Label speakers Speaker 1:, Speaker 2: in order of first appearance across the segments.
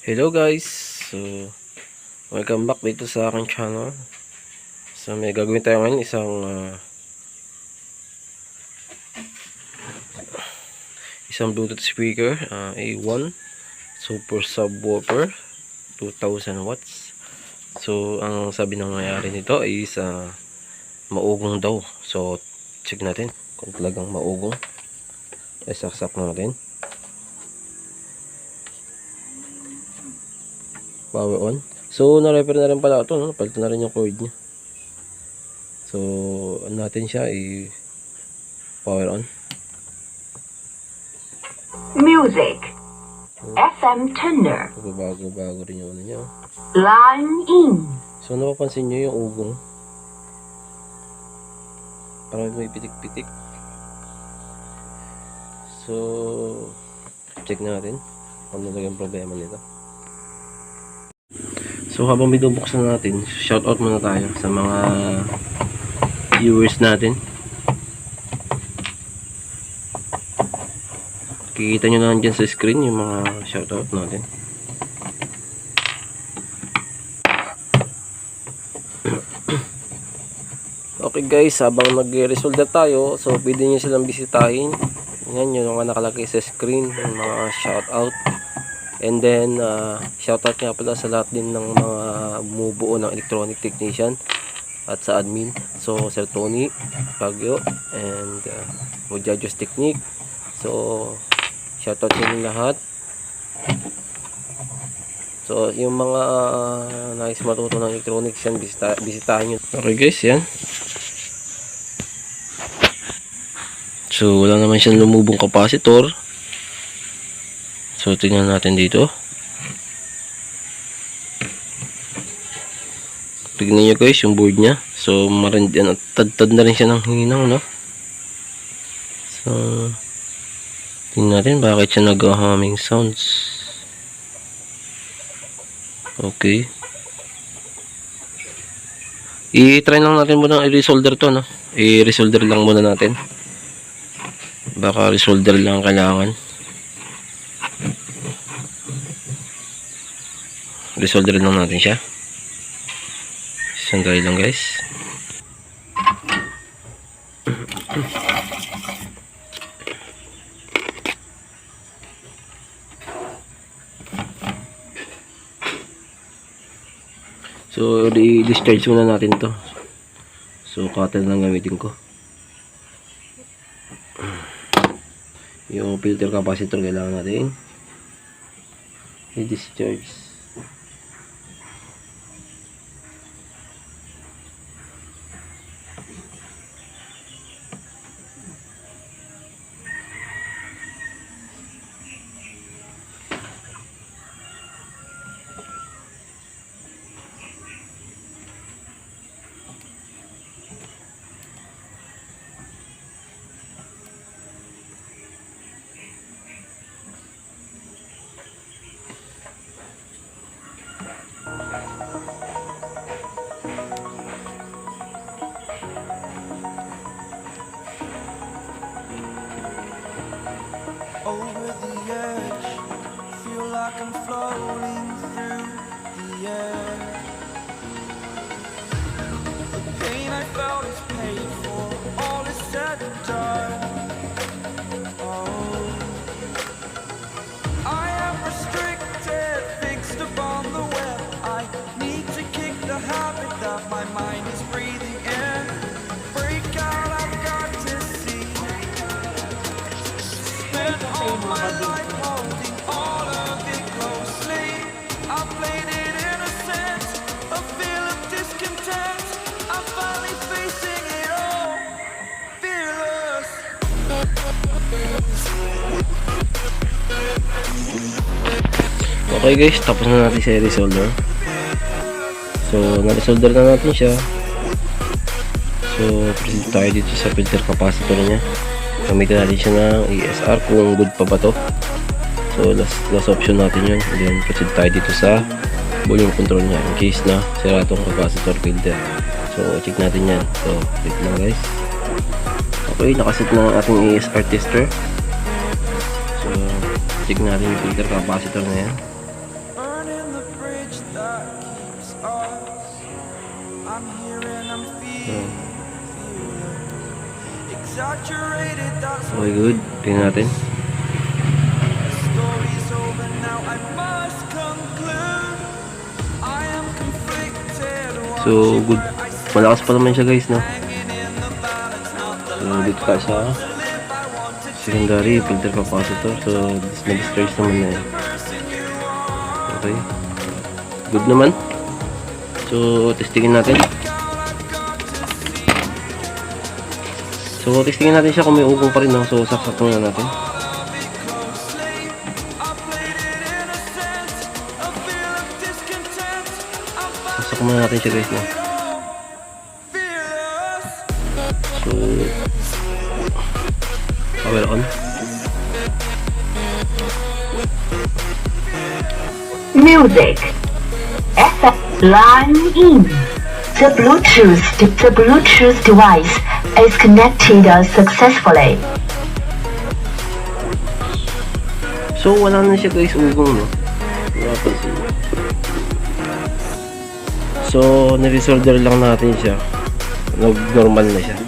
Speaker 1: Hello guys, so welcome back dito sa aking channel. So may gagawin tayo ngayon isang Bluetooth speaker, A1 super subwoofer 2000 watts. So ang sabi ng may-ari nito is maugong daw. So check natin kung talagang maugong. Saksak na natin. Power on. So na-repair na rin pala ito, no? Palitan na rin yung cord niya. So ano natin siya, power on.
Speaker 2: Music. FM tuner.
Speaker 1: Bago rin yung ano niya.
Speaker 2: Line in.
Speaker 1: So napapansin nyo yung ugong, parang may pitik-pitik. So check natin ano talaga yung problema nito. So habang binubuksan natin, shoutout muna tayo sa mga viewers natin. Kikita nyo na dyan sa screen yung mga shoutout natin. Okay guys, habang nag-resolve tayo, so pwede nyo silang bisitahin. Yan yung mga nakalagay sa screen, yung mga shoutout. And then shoutout nga pala sa lahat din ng mga bumubuo ng electronic technician at sa admin. So Sir Tony Pagyo and Mujajos Technique. So shoutout sa inyo lahat. So yung mga nais matuto ng electronics yan, bisitahin nyo. Okay guys, yan. So wala naman siyang lumubong capacitor. So tingnan natin dito. Tignan nyo guys yung board nya. So marandian at tad na rin siya ng hinang, no? So tingnan natin bakit siya nag-humming sounds. Okay. I-try lang natin muna i-resolder to, no? I-resolder lang muna natin. Baka resolder lang kailangan. Resolder lang natin siya. Sandali lang guys. So i-discharge muna natin to. So cutter lang gamitin ko. Yung filter capacitor kailangan natin i-discharge.
Speaker 3: Over the edge, feel like I'm floating through the air. The pain I felt is paid for, all is said and done. Oh, I am restricted, fixed upon the web. I need to kick the habit that my mind is breathing in. Break out, I've got to see. Spend all my life holding all of it closely. I played it innocent, a feel of discontent. I'm finally facing it all, fearless.
Speaker 1: Okay guys, tapos na natin siya i-resolder. So na-resolder na natin siya. So proceed tayo dito sa filter capacitor niya. Gamitin natin siya ng ESR kung good pa ba to. So last option natin yun. And then proceed tayo dito sa volume control niya in case na sira itong capacitor filter. So check natin yan. So wait lang guys. Okay, nakaset na ang ating ESR tester. So check natin yung filter capacitor na yan.
Speaker 3: us. I'm here and I'm feeling exaggerated, that's what
Speaker 1: Okay, good. Tingnan natin.
Speaker 3: the story's over now. I must conclude. I am conflicted.
Speaker 1: So, good. Malakas pa naman siya guys, no?
Speaker 3: Hanging in the balance, not the
Speaker 1: So, dito tayo sa
Speaker 3: life I want to
Speaker 1: secondary filter capacitor. So, nag-discharge naman na yan. Okay. Good naman. So, testingin natin. So, testingin natin siya kung may ugong pa rin, no? So, saksak muna natin. Saksak muna natin siya guys, no? So, power on.
Speaker 2: Music. FM. Line in. The Bluetooth device is connected successfully.
Speaker 1: So, wala na siya guys, ugong, no? Wala pa siya. So, nire-solder lang natin siya. Nag-normal na siya.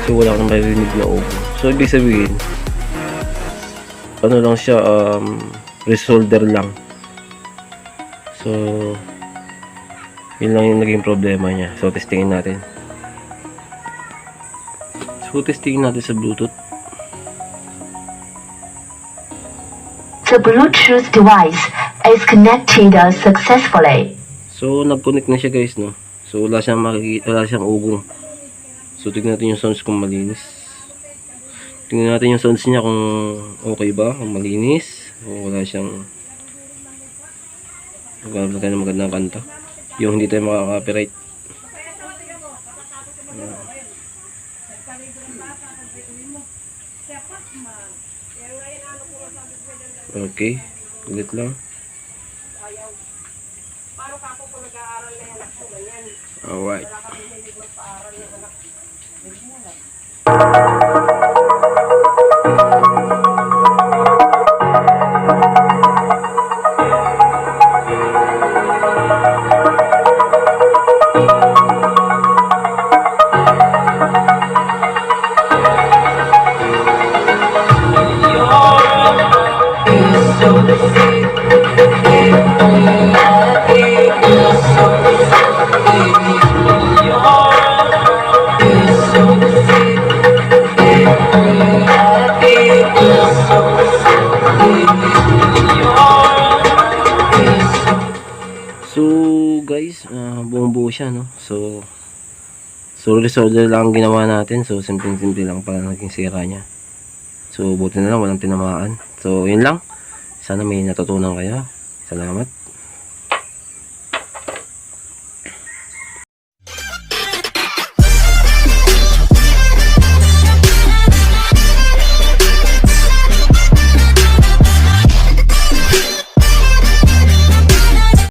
Speaker 1: So, wala kang marinig na ugong. So, ibig sabihin, ano lang siya, resolder lang. So, yun lang yung naging problema niya. So, testingin natin. So, testingin natin sa Bluetooth.
Speaker 2: The Bluetooth device is connected successfully.
Speaker 1: So, nag-connect na siya guys, no? So, wala siyang makikita, wala siyang ugong. So, tignan natin yung sounds kung malinis. Tingnan natin yung sounds niya kung okay ba, kung malinis. O wala siyang magkakaroon tayo ng magandang kanta. Yung hindi tayo makaka-copyright. Okay, ulit lang. Alright. So guys, buong buo siya, no? So resolder lang ang ginawa natin. So simple lang pala naging sira niya. So buti na lang walang tinamaan. So yun lang. Sana may natutunan kayo. Salamat.